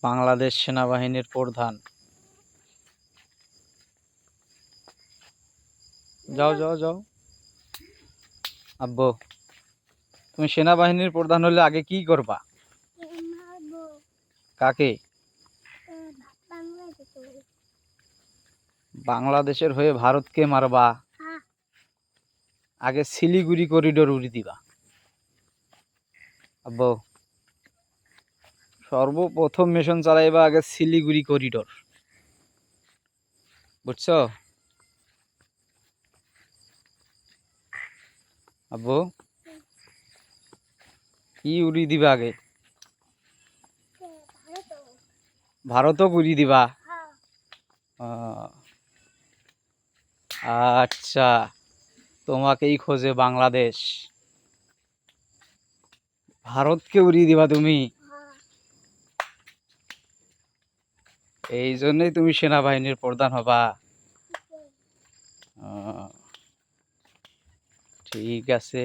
বাংলাদেশ সেনাবাহিনীর প্রধান। যাও যাও যাও। আব্বু, তুমি সেনাবাহিনীর প্রধান হলে আগে কি করবা? কাকে? বাংলাদেশের হয়ে ভারতকে মারবা? আগে শিলিগুড়ি করিডোর উড়ি দিবা। আব্বু, সর্বপ্রথম মিশন চালাইবা আগে শিলিগুড়ি করিডোর, বুঝছো? আব্বু, কি উড়ি দিবা আগে? ভারতও উড়ি দিবা? আচ্ছা, তোমাকেই খোঁজে বাংলাদেশ, ভারতকে উড়িয়ে দিবা তুমি? এই জন্যই তুমি সেনাবাহিনীর প্রধান হবা? ঠিক আছে।